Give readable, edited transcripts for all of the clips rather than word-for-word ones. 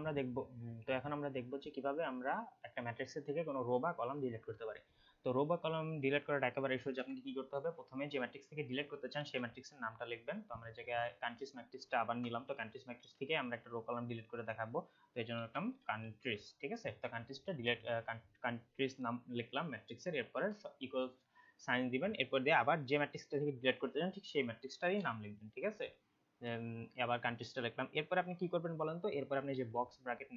আমরা দেখব এখন আমরা দেখব যে কিভাবে আমরা একটা ম্যাট্রিক্সের থেকে কোনো রো বা কলাম ডিলিট করতে পারি। তো রো বা কলাম ডিলিট করাটা একেবারে সহজ। আপনাকে কি করতে হবে, প্রথমে যে ম্যাট্রিক্স থেকে ডিলিট করতে চান সেই ম্যাট্রিক্সের নামটা লিখবেন। তো আমরা এই জায়গায় কান্ট্রিজ ম্যাট্রিক্সটা আবার নিলাম। তো কান্ট্রিজ ম্যাট্রিক্স থেকে আমরা একটা রো কলাম ডিলিট করে দেখাবো। তো এই জন্য লিখলাম কান্ট্রিজ, ঠিক আছে। তো কান্ট্রিজটা ডিলিট, কান্ট্রিজ নাম লিখলাম ম্যাট্রিক্সের, এরপরে ইকুয়াল সাইন দিবেন, এরপর দিয়ে আবার যে ম্যাট্রিক্সটা থেকে ডিলিট করতে চান ঠিক সেই ম্যাট্রিক্সটারই নাম লিখবেন, ঠিক আছে। আবার কান্ট্রিজটা লিখলাম। এরপর আপনি কি করবেন বলেন তো, এরপর আপনি যে বক্স ব্র্যাকেট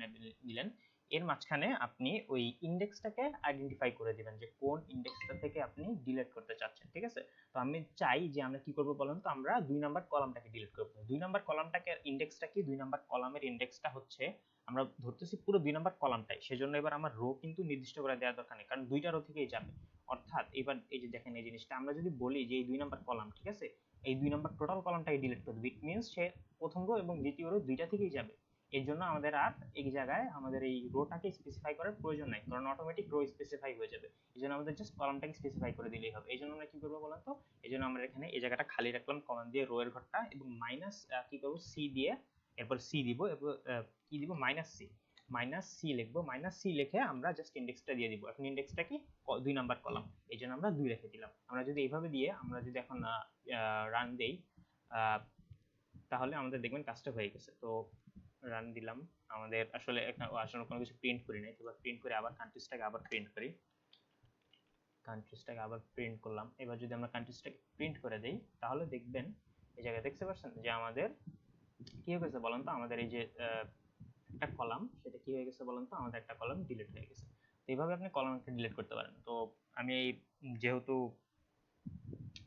নিলেন, এর মাঝখানে আপনি ওই ইন্ডেক্সটাকে আইডেন্টিফাই করে দিবেন যে কোন ইন্ডেক্সটা থেকে আপনি ডিলিট করতে চাচ্ছেন, ঠিক আছে। তো আমি চাই যে আমরা কি করব বলেন তো, আমরা 2 নাম্বার কলামটাকে ডিলিট করব। 2 নাম্বার কলামটাকে ইন্ডেক্সটা কি, 2 নাম্বার কলামের ইন্ডেক্সটা হচ্ছে, আমরা ধরতেছি পুরো 2 নাম্বার কলামটাই। সেজন্য এবার আমার রো কিন্তু নির্দিষ্ট করে দেওয়ার দরকার নেই, কারণ দুইটা রো থেকেই যাবে। অর্থাৎ এবার এই যে দেখেন এই জিনিসটা, আমরা যদি বলি যে এই 2 নাম্বার কলাম, ঠিক আছে, এই 2 নাম্বার টোটাল কলামটাকে ডিলিট করবে, ইট মিন্স সে প্রথম রো এবং দ্বিতীয় রো দুইটা থেকেই যাবে। এর জন্য আমাদের আর এই জায়গায় আমাদের এই রোটাকে স্পেসিফাই করার প্রয়োজন নাই, কারণ অটোমেটিক রো স্পেসিফাই হয়ে যাবে। এই জন্য আমাদের জাস্ট কলামটাকে স্পেসিফাই করে দিলেই হবে। এই জন্য আমরা কি করবো বলেন তো, এই জন্য আমরা এখানে এই জায়গাটা খালি রাখলাম কমান্ড দিয়ে রো এর ঘরটা, এবং মাইনাস কি করবো, সি দিয়ে, এরপর সি দিব, এরপর কি দিব, মাইনাস সি লিখবো। মাইনাস সি লিখে আমরা জাস্ট ইন্ডেক্সটা দিয়ে দিব। এখন ইন্ডেক্সটা কি, 2 নাম্বার কলাম, এই জন্য আমরা 2 রেখে দিলাম। আমরা যদি এইভাবে দিয়ে আমরা যদি এখন রান দেই, তাহলে আমাদের দেখবেন কাজটা হয়ে গেছে। তো রান দিলাম, আমাদের আসলে আসলে কোনো কিছু প্রিন্ট করি নাই। এবার প্রিন্ট করে আবার কান্ট্রিজটাকে আবার প্রিন্ট করি, কান্ট্রিজটাকে আবার প্রিন্ট করলাম। এবার যদি আমরা কান্ট্রিজটাকে প্রিন্ট করে দেই, তাহলে দেখবেন এই জায়গায় দেখতে পাচ্ছেন যে আমাদের কি হয়ে গেছে বলেন তো, আমাদের এই যে একটা কলাম, সেটা কি হয়ে গেছে বলেন তো, আমাদের একটা কলাম ডিলিট হয়ে গেছে। তো এইভাবে আপনি কলামটা ডিলিট করতে পারেন। তো আমি যেহেতু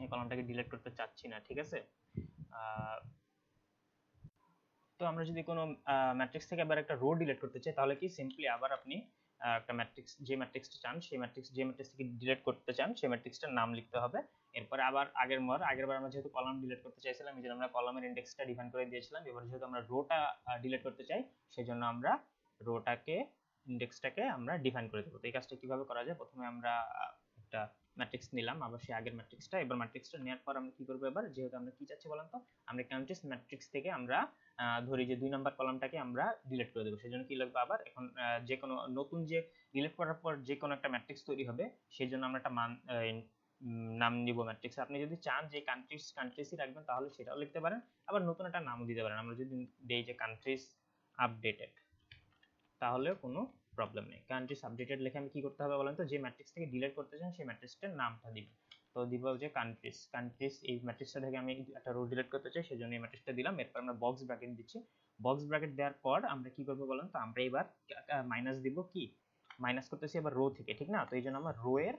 এই কলামটাকে ডিলিট করতে চাচ্ছি না, ঠিক আছে, তো আমরা যদি কোনো ম্যাট্রিক্স থেকে আবার একটা রো ডিলিট করতে চাই, তাহলে কি সিম্পলি আবার আপনি একটা ম্যাট্রিক্স, যে ম্যাট্রিক্সটা চান সেই ম্যাট্রিক্স, যে ম্যাট্রিক্স থেকে ডিলিট করতে চান সেই ম্যাট্রিক্সটার নাম লিখতে হবে। এরপরে আবার আগেরবার আমরা যেহেতু কলাম ডিলিট করতে চাইছিলাম, এই জন্য আমরা কলামের ইন্ডেক্সটা ডিফাইন করে দিয়েছিলাম। এবার যেহেতু আমরা রোটা ডিলিট করতে চাই, সেজন্য আমরা রোটাকে, ইন্ডেক্সটাকে আমরা ডিফাইন করে দেবো। তো এই কাজটা কিভাবে করা যায়, প্রথমে আমরা একটা ম্যাট্রিক্স নিলাম, আবার সেই আগের ম্যাট্রিক্সটা, এবার ম্যাট্রিক্সটা নেওয়ার পর আমরা কি করবো, এবার যেহেতু আমরা কি চাচ্ছি বলেন তো, আমরা কান্ট্রিজ ম্যাট্রিক্স থেকে আমরা ধরি যে 2 নাম্বার কলামটাকে আমরা ডিলিট করে দেবো। সেজন্য কি লিখবো, আবার এখন যে কোনো নতুন যে ডিলিট করার পর যে কোনো একটা ম্যাট্রিক্স তৈরি হবে, সেই জন্য আমরা একটা নাম নিব ম্যাট্রিক্স। আপনি যদি চান যে কান্ট্রিজই রাখবেন, তাহলে সেটাও লিখতে পারেন, আবার নতুন একটা নামও দিতে পারেন। আমরা যদি দেই যে কান্ট্রিজ আপডেটেড, তাহলেও কোনো প্রবলেম নেই। কান্ট্রিজ আপডেটেড লিখে আমি কি করতে হবে বলেন তো, যে ম্যাট্রিক্স থেকে ডিলিট করতে চান সেই ম্যাট্রিক্সটার নামটা দিবেন। তো দিব যে কান্ট্রিজ এই ম্যাট্রিক্সটা থেকে আমি একটা রো ডিলিট করতে চাই, সেজন্য এই ম্যাট্রিক্সটা দিলাম। এরপর আমরা বক্স ব্র্যাকেট দিচ্ছি। বক্স ব্র্যাকেট দেওয়ার পর আমরা কি করব বলেন তো, আমরা এবার মাইনাস দিব, কি মাইনাস করতেছি এবার রো থেকে, ঠিক না। তো এই জন্য আমরা রো এর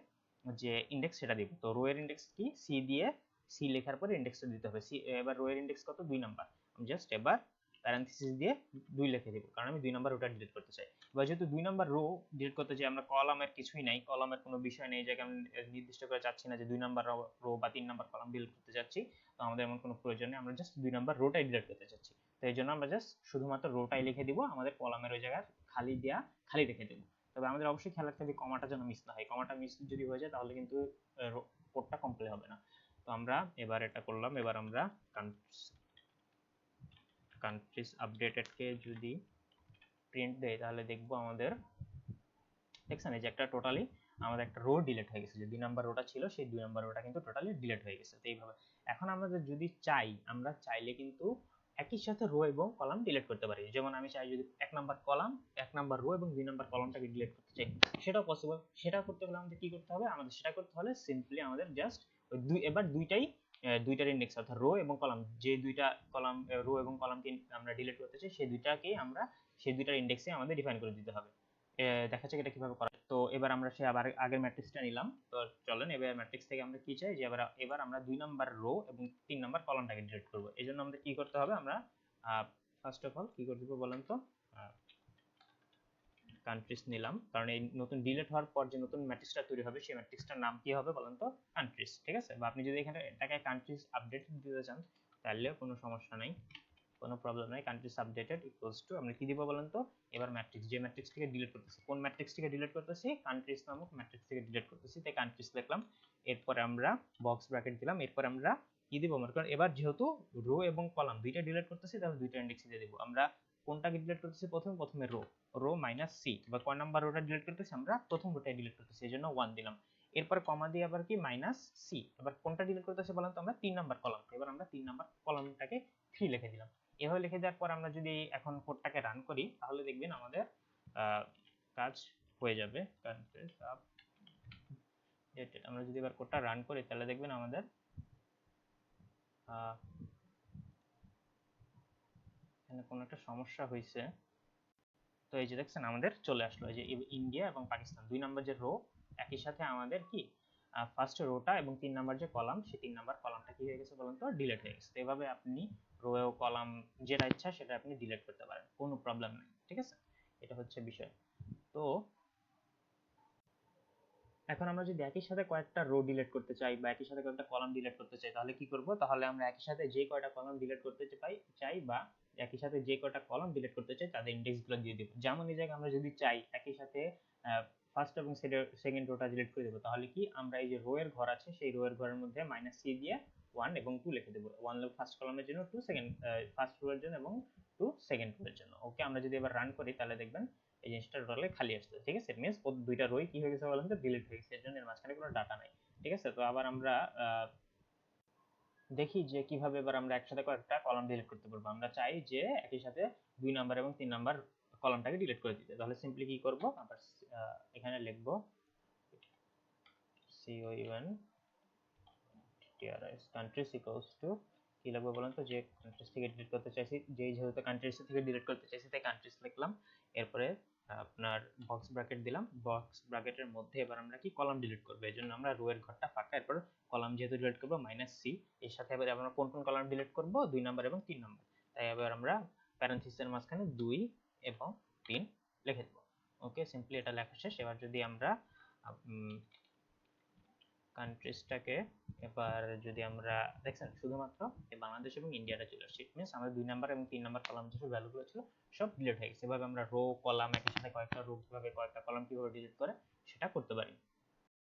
যে ইন্ডেক্স সেটা দিব। তো রো এর ইন্ডেক্স কি, সি দিয়ে, সি লেখার পরে ইন্ডেক্সটা দিতে হবে। সি, এবার রো এর ইন্ডেক্স কত, 2 নাম্বার। আমি জাস্ট এবার প্যারেনথেসিস দিয়ে 2 লিখে দেব, কারণ আমি 2 নাম্বার রোটা ডিলিট করতে চাই। এবার যেহেতু 2 নাম্বার রো ডিলিট করতে চাই, আমরা কলামের কিছুই নাই, কলামের কোনো বিষয় নেই, এই জায়গায় আমি নির্দিষ্ট করে চাচ্ছি না যে 2 নাম্বার রো বা 3 নাম্বার কলাম ডিলিট করতে চাচ্ছি। তো আমাদের এমন কোনো প্রয়োজন নেই, আমরা জাস্ট 2 নাম্বার রোটাই ডিলিট করতে চাচ্ছি। তো এই জন্য আমরা জাস্ট শুধুমাত্র রোটাই লিখে দিব, আমাদের কলামের ওই জায়গায় খালি রেখে দেব। তবে আমাদের অবশ্যই খেয়াল রাখতে হবে কমাটা যেন মিস না হয়। কমাটা মিস যদি হয়ে যায়, তাহলে কিন্তু কোডটা কমপ্লিট হবে না। তো আমরা এবার এটা করলাম। এবার আমরা কান্ট্রিজ আপডেটেড কে যদি প্রিন্ট দেই, তাহলে দেখবো আমাদের, দেখছেন এই যে একটা টোটালি আমাদের একটা রো ডিলিট হয়ে গেছে। যে 2 নাম্বার রোটা ছিল, সেই 2 নাম্বার রোটা কিন্তু টোটালি ডিলিট হয়ে গেছে। তো এইভাবে এখন আমাদের যদি চাই, আমরা চাইলে কিন্তু একই সাথে রো এবং কলাম ডিলিট করতে পারি। যেমন আমি চাই যদি 1 নাম্বার কলাম, 1 নাম্বার রো এবং 2 নাম্বার কলামটাকে ডিলিট করতে চাই, সেটাও পসিবল। সেটা করতে হলে আমাদের কি করতে হবে, আমাদের সেটা করতে হলে সিম্পলি আমাদের জাস্ট এবার দুইটার ইন্ডেক্স, অর্থাৎ রো এবং কলাম, যে দুইটা কলাম, রো এবং কলামকে আমরা ডিলিট করতে চাই, সেই দুইটাকেই আমরা সেই দুইটার ইন্ডেক্সে আমাদের ডিফাইন করে দিতে হবে। দেখা যাক এটা কিভাবে করা। তো এবার আমরা সে আবার আগের ম্যাট্রিক্সটা নিলাম। তো চলেন এবার ম্যাট্রিক্স থেকে আমরা কি চাই, যে এবার আমরা 2 নাম্বার রো এবং 3 নাম্বার কলামটাকে ডিলিট করব। এই জন্য আমাদের কি করতে হবে, আমরা ফার্স্ট অফ অল কি করে দিব বলেন তো, কান্ট্রিজ নিলাম, কারণ এই নতুন ডিলিট হওয়ার পর যে নতুন ম্যাট্রিক্সটা তৈরি হবে, সেই ম্যাট্রিক্সটার নাম কি হবে বলেন তো, কান্ট্রিজ, ঠিক আছে। বা আপনি যদি এখানে এটাকে কান্ট্রিজ আপডেট দিতে চান, তাহলেও কোনো সমস্যা নাই, কোনো প্রবলেম নাই। কান্ট্রিজ আপডেটেড ইকুয়ালস টু আমরা কি দিব বলেন তো, এবার ম্যাট্রিক্স, যে ম্যাট্রিক্স থেকে ডিলিট করতেছি, কোন ম্যাট্রিক্স থেকে ডিলিট করতেছি, কান্ট্রিজ নামক ম্যাট্রিক্স থেকে ডিলিট করতেছি, তাই কান্ট্রিজ লিখলাম। এরপর আমরা বক্স ব্র্যাকেট দিলাম। এরপর আমরা কি দিব, মনে করেন এবার যেহেতু রো এবং কলাম দুইটা ডিলিট করতেছি, তাহলে দুইটা ইন্ডেক্স দিয়ে দিব। আমরা কোনটাকে ডিলিট করতেছি প্রথমে রো মাইনাস সি, বা কয় নাম্বার রোটা ডিলিট করতেছি আমরা প্রথম রোটাই ডিলিট করতেছি, এই জন্য 1 দিলাম। এরপর কমা দিয়ে আবার কি মাইনাস সি, এবার কোনটা ডিলিট করতেছি বলেন তো, আমরা 3 নাম্বার কলাম, এবার আমরা 3 নাম্বার কলামটাকে 3 লিখে দিলাম। এভাবে লিখে দেওয়ার পর আমরা যদি এখন কোডটাকে রান করি তাহলে দেখবেন আমাদের কাজ হয়ে যাবে। আমরা যদি এবার কোডটা রান করি তাহলে দেখবেন আমাদের এখানে কোনো একটা সমস্যা হয়েছে। তো এই যে দেখছেন আমাদের চলে আসলো, এই যে ইন্ডিয়া এবং পাকিস্তান 2 নাম্বার যে রো, একই সাথে আমাদের কি ফার্স্ট রোটা এবং 3 নাম্বার যে কলাম, সেই 3 নাম্বার কলামটা কি হয়ে গেছে বলুন তো, ডিলিট হয়ে গেছে। এভাবে আপনি রো ও কলাম যেটা ইচ্ছা সেটা আপনি ডিলিট করতে পারেন, কোনো প্রবলেম নেই, ঠিক আছে? এটা হচ্ছে বিষয়। তো এখন আমরা যদি একই সাথে কয়েকটা রো ডিলিট করতে চাই বা একই সাথে কয়েকটা কলাম ডিলিট করতে চাই তাহলে কি করব? তাহলে আমরা একই সাথে যে কয়টা কলাম ডিলিট করতে চাই বা একই সাথে যে কয়টা কলাম ডিলিট করতে চাই তাদের ইন্ডেক্সগুলো দিয়ে দেব। যেমন এই জায়গায় আমরা যদি চাই একই সাথে ফার্স্ট এবং সেকেন্ড রোটা ডিলিট করে দেব, তাহলে কি আমরা এই যে রো এর ঘর আছে সেই রো এর ঘরের মধ্যে -c দিয়ে 1 এবং 2 লিখে দেব। 1 হলো ফার্স্ট কলামের জন্য, 2 সেকেন্ড ফার্স্ট রো এর জন্য এবং 2 সেকেন্ড রো এর জন্য। ওকে, আমরা যদি এবার রান করি তাহলে দেখবেন এই জিনিসটা টোটালি খালি আসছে, ঠিক আছে? ইট মিন্স ও দুইটা রোই কি হয়ে গেছে বলেন তো, ডিলিট হয়ে গেছে, এর জন্য এর মাঝখানে কোনো ডাটা নাই, ঠিক আছে? তো আবার আমরা দেখি যে কিভাবে এবার আমরা একসাথে কয়েকটা কলাম ডিলিট করতে পারবো। আমরা চাই যে একই সাথে 2 নাম্বার এবং 3 নাম্বার কলামটাকে ডিলিট করে দিতে, তাহলে সিম্পলি কি করব, আবার এখানে লিখব con trs countries equals to কি লিখবো বলেন তো, যে কান্ট্রিজ থেকে ডিলিট করতে চাইছি, যেহেতু কান্ট্রিজ থেকে ডিলিট করতে চাইছি তাই কান্ট্রিজ লিখলাম। এরপরে আপনার বক্স ব্র্যাকেট দিলাম, বক্স ব্র্যাকেটের মধ্যে এবার আমরা কি কলাম ডিলিট করব, এই জন্য আমরা রো এর ঘরটা ফাঁকা, এরপর কলাম যেহেতু ডিলিট করব -c, এর সাথে এবার আমরা কোন কোন কলাম ডিলিট করব, 2 নাম্বার এবং 3 নাম্বার, তাই এবার আমরা প্যারেনথিসিসের মাঝখানে 2 এবং 3 লিখে দেব। ওকে, সিম্পলি এটা লেখা শেষ। এবার যদি আমরা কান্ট্রিজটাকে এবার যদি আমরা দেখছেন শুধুমাত্র এই বাংলাদেশ এবং ইন্ডিয়াটা চলে আসছে, ইট মিনস আমাদের 2 নাম্বার এবং 3 নাম্বার কলাম যেসব ভ্যালুগুলো ছিল সব ডিলিট হয়ে গেছে। এভাবে আমরা রো কলাম একই সাথে কয়েকটা রো কিভাবে কয়েকটা কলাম কিভাবে ডিলিট করে সেটা করতে পারি।